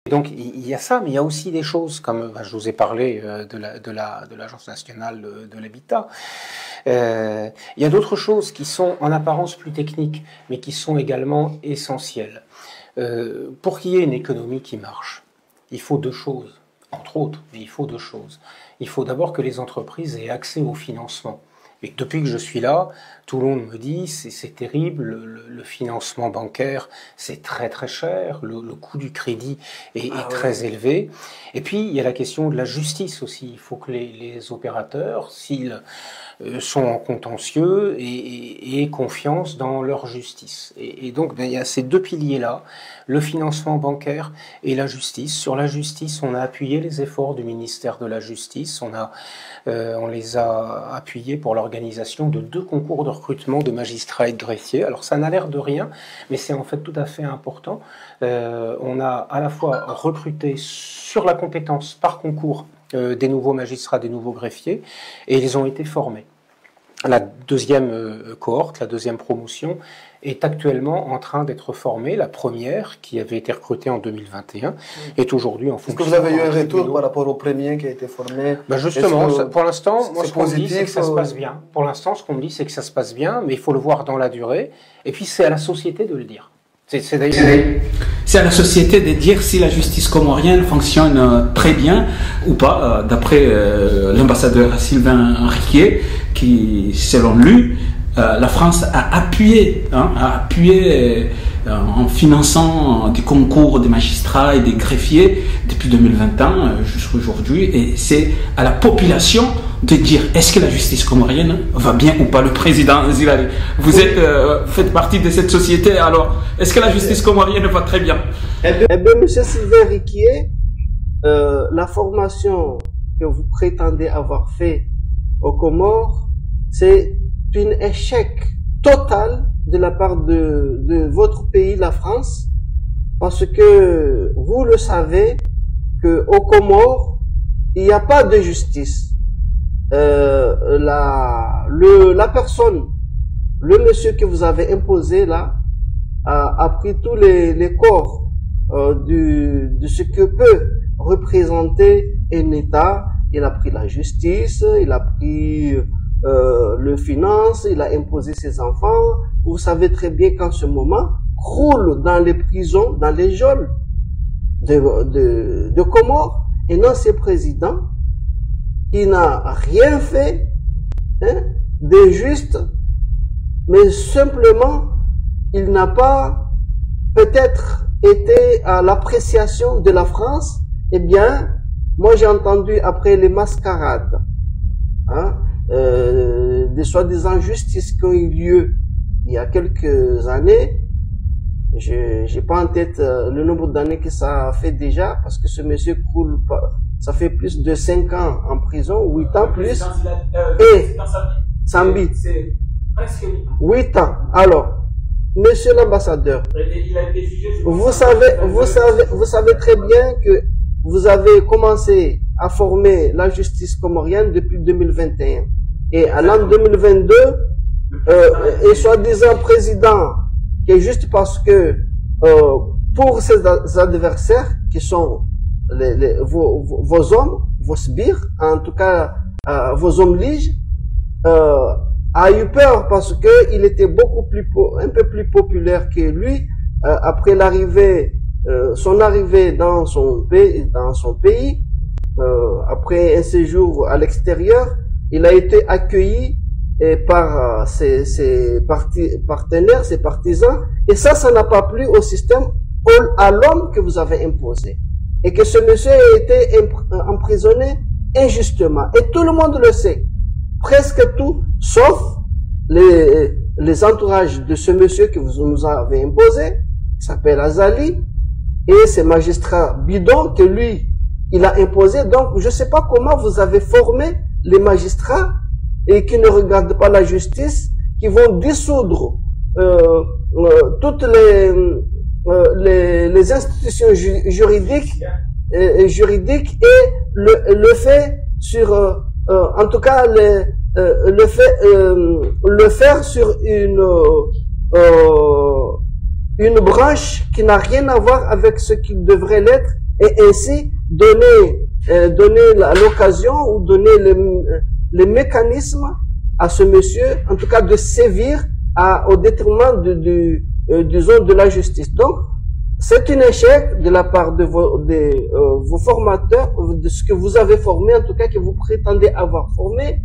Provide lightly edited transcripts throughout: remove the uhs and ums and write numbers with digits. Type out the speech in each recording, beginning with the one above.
Donc il y a ça, mais il y a aussi des choses comme je vous ai parlé de l'Agence nationale de l'habitat. Il y a d'autres choses qui sont en apparence plus techniques, mais qui sont également essentielles. Pour qu'il y ait une économie qui marche, il faut deux choses, entre autres, mais il faut deux choses. Il faut d'abord que les entreprises aient accès au financement. Et depuis que je suis là, tout le monde me dit c'est terrible, le financement bancaire c'est très très cher, le coût du crédit est très élevé. Et puis il y a la question de la justice aussi. Il faut que les opérateurs, s'ils sont en contentieux, aient confiance dans leur justice. Et donc il y a ces deux piliers-là, le financement bancaire et la justice. Sur la justice, on a appuyé les efforts du ministère de la Justice, on les a appuyés pour l'organisation de 2 concours de recrutement de magistrats et de greffiers. Alors ça n'a l'air de rien, mais c'est en fait tout à fait important. On a à la fois recruté sur la compétence par concours des nouveaux magistrats, des nouveaux greffiers, et ils ont été formés. La deuxième cohorte, la deuxième promotion, est actuellement en train d'être formée. La première, qui avait été recrutée en 2021, est aujourd'hui en fonction. Est-ce que vous avez eu un retour par rapport au premier qui a été formé? Justement, pour l'instant, moi, ce qu'on me dit, c'est que ça se passe bien. Pour l'instant, ce qu'on me dit, c'est que ça se passe bien, mais il faut le voir dans la durée. Et puis, c'est à la société de le dire. C'est à la société de dire si la justice comorienne fonctionne très bien ou pas, d'après l'ambassadeur Sylvain Riquier, qui, selon lui, la France a appuyé en finançant des concours des magistrats et des greffiers depuis 2021 jusqu'à aujourd'hui, et c'est à la population de dire est-ce que la justice comorienne va bien ou pas. Le président Zilali, vous faites partie de cette société, alors est-ce que la justice comorienne va très bien? Eh bien, monsieur Sylvain Riquier, la formation que vous prétendez avoir fait aux Comores, c'est un échec total de la part de votre pays, la France, parce que vous le savez que aux Comores, il n'y a pas de justice. La personne, le monsieur que vous avez imposé là, a pris tous les corps de ce que peut représenter un État. Il a pris la justice, il a pris le finance, il a imposé ses enfants. Vous savez très bien qu'en ce moment, croule dans les prisons, dans les geôles de Comores, un ancien président qui n'a rien fait de juste, mais simplement, il n'a pas peut-être été à l'appréciation de la France. Eh bien, moi j'ai entendu après les mascarades, des soi-disant justices qui ont eu lieu il y a quelques années. J'ai pas en tête le nombre d'années que ça a fait déjà, parce que ce monsieur coule pas. Ça fait plus de 5 ans en prison, 8 ans plus. Et Sambi, c'est presque 8 ans. Alors, monsieur l'ambassadeur, vous savez très bien que vous avez commencé à former la justice comorienne depuis 2021. Et à l'an 2022, et soi-disant président, qui est juste parce que pour ses adversaires, qui sont vos hommes, vos sbires, en tout cas vos hommes liges, a eu peur parce que il était un peu plus populaire que lui après son arrivée dans son pays, après un séjour à l'extérieur. Il a été accueilli par ses partenaires, ses partisans, et ça n'a pas plu au système, à l'homme que vous avez imposé. Et que ce monsieur a été emprisonné injustement. Et tout le monde le sait. Presque tout, sauf les entourages de ce monsieur que vous nous avez imposé, qui s'appelle Azali, et ces magistrats bidons que lui, il a imposé. Donc, je ne sais pas comment vous avez formé les magistrats et qui ne regardent pas la justice, qui vont dissoudre toutes les institutions juridiques et le fait sur en tout cas le faire sur une branche qui n'a rien à voir avec ce qu'il devrait l'être, et ainsi donner l'occasion ou donner le mécanisme à ce monsieur, en tout cas de sévir au détriment disons, de la justice. Donc, c'est un échec de la part de vos formateurs, de ce que vous avez formé, en tout cas que vous prétendez avoir formé.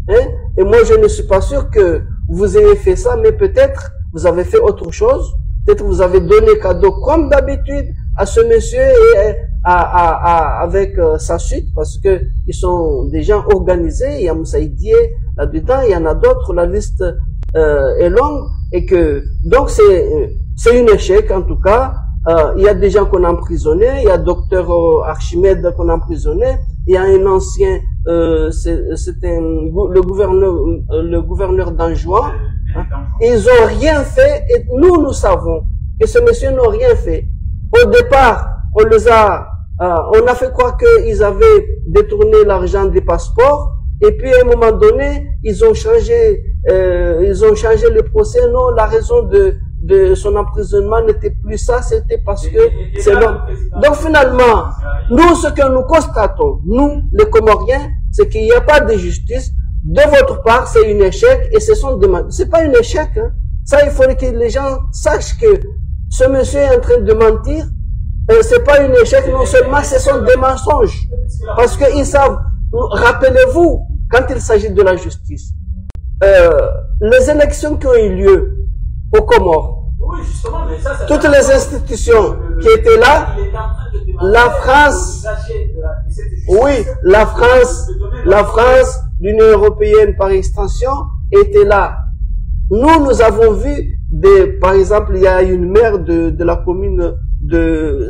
Hein? Et moi, je ne suis pas sûr que vous ayez fait ça, mais peut-être vous avez fait autre chose. Peut-être vous avez donné cadeau comme d'habitude à ce monsieur et avec sa suite, parce que ils sont déjà organisés. Il y a Moussaïdié là-dedans, il y en a d'autres, la liste est longue, et que donc c'est un échec en tout cas. Il y a des gens qu'on a emprisonnés, il y a docteur Archimède qu'on a emprisonné, il y a un ancien, c'était le gouverneur d'Anjouan. Ils ont rien fait, et nous savons que ce monsieur n'a rien fait. Au départ, on a fait croire qu'ils avaient détourné l'argent des passeports, et puis à un moment donné, ils ont changé le procès. Non, la raison de son emprisonnement n'était plus ça, c'était parce que c'est l'homme. Donc finalement, nous, ce que nous constatons, nous, les Comoriens, c'est qu'il n'y a pas de justice. De votre part, c'est un échec, et ce sont des... C'est pas un échec, hein. Ça, il faut que les gens sachent que ce monsieur est en train de mentir. C'est pas un échec, non seulement, ce sont des mensonges. Parce qu'ils savent, rappelez-vous, quand il s'agit de la justice, les élections qui ont eu lieu aux Comores, oui, justement, mais ça, toutes les institutions qui étaient là, la France, oui, la France, l'Union européenne par extension, était là. Nous avons vu par exemple, il y a une maire de la commune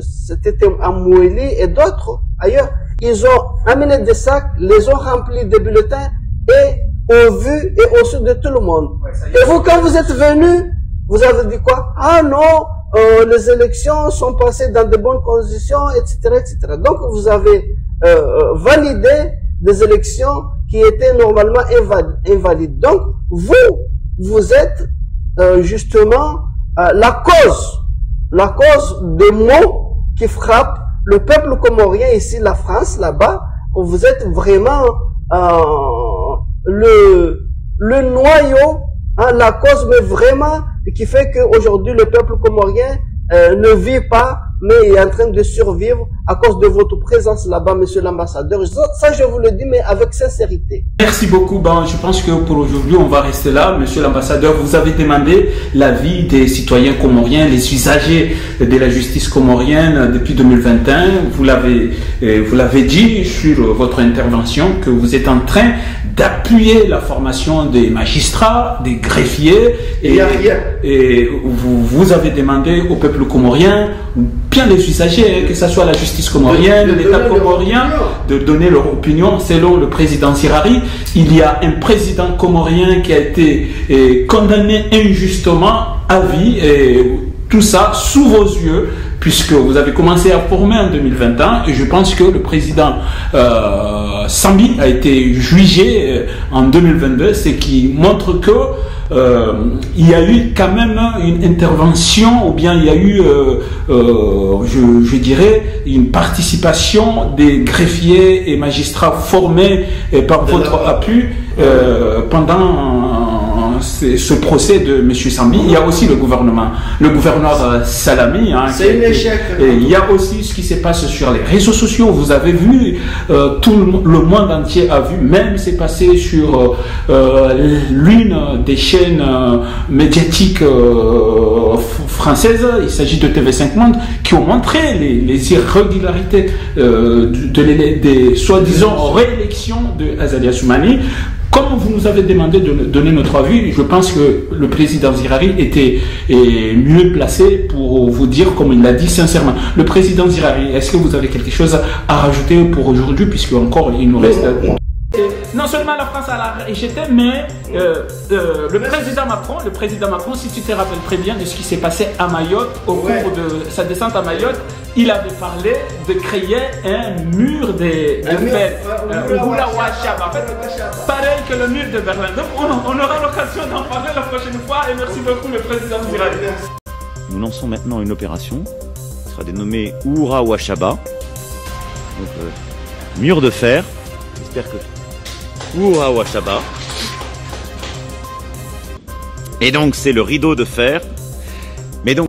c'était à Mouéli et d'autres ailleurs, ils ont amené des sacs, les ont remplis de bulletins et au vu et au su de tout le monde. Et vous, quand vous êtes venus, vous avez dit quoi? Ah non, les élections sont passées dans de bonnes conditions, etc., etc. Donc vous avez validé des élections qui étaient normalement invalides. Donc vous êtes justement la cause des maux qui frappent le peuple comorien ici, la France, là-bas. Vous êtes vraiment le noyau, hein, la cause, mais vraiment qui fait qu'aujourd'hui le peuple comorien ne vit pas, mais est en train de survivre à cause de votre présence là-bas, monsieur l'ambassadeur. Ça, je vous le dis, mais avec sincérité. Merci beaucoup. Ben, je pense que pour aujourd'hui, on va rester là. Monsieur l'ambassadeur, vous avez demandé l'avis des citoyens comoriens, les usagers de la justice comorienne depuis 2021. Vous l'avez dit sur votre intervention que vous êtes en train d'appuyer la formation des magistrats, des greffiers, et vous avez demandé au peuple comorien, bien les usagers, que ce soit la justice comorienne, l'État comorien, de donner leur opinion. Selon le président Zirari, il y a un président comorien qui a été condamné injustement à vie, et tout ça sous vos yeux, puisque vous avez commencé à former en 2021, et je pense que le président Sambi a été jugé en 2022, ce qui montre que il y a eu quand même une intervention, ou bien il y a eu, je dirais, une participation des greffiers et magistrats formés par votre appui pendant ce procès de M. Sambi. Il y a aussi le gouverneur Salami. Hein, c'est un échec. Et il y a aussi ce qui se passe sur les réseaux sociaux. Vous avez vu, tout le monde entier a vu, même c'est passé sur l'une des chaînes médiatiques françaises, il s'agit de TV5 Monde, qui ont montré les irrégularités des soi-disant réélections de Azalia Soumani. Comme vous nous avez demandé de donner notre avis, je pense que le président Zirari était mieux placé pour vous dire, comme il l'a dit sincèrement. Le président Zirari, est-ce que vous avez quelque chose à rajouter pour aujourd'hui, puisque encore il nous reste... Non seulement la France a rejeté, mais le président Macron, si tu te rappelles très bien de ce qui s'est passé à Mayotte, au cours de sa descente à Mayotte, il avait parlé de créer un mur de Oula Ouachaba, en fait, pareil que le mur de Berlin. Donc on aura l'occasion d'en parler la prochaine fois, et merci beaucoup le président Zirari. Nous lançons maintenant une opération qui sera dénommée Oura Ouachaba. Donc, mur de fer. J'espère que... Ouah, Washaba. Et donc, c'est le rideau de fer. Mais donc...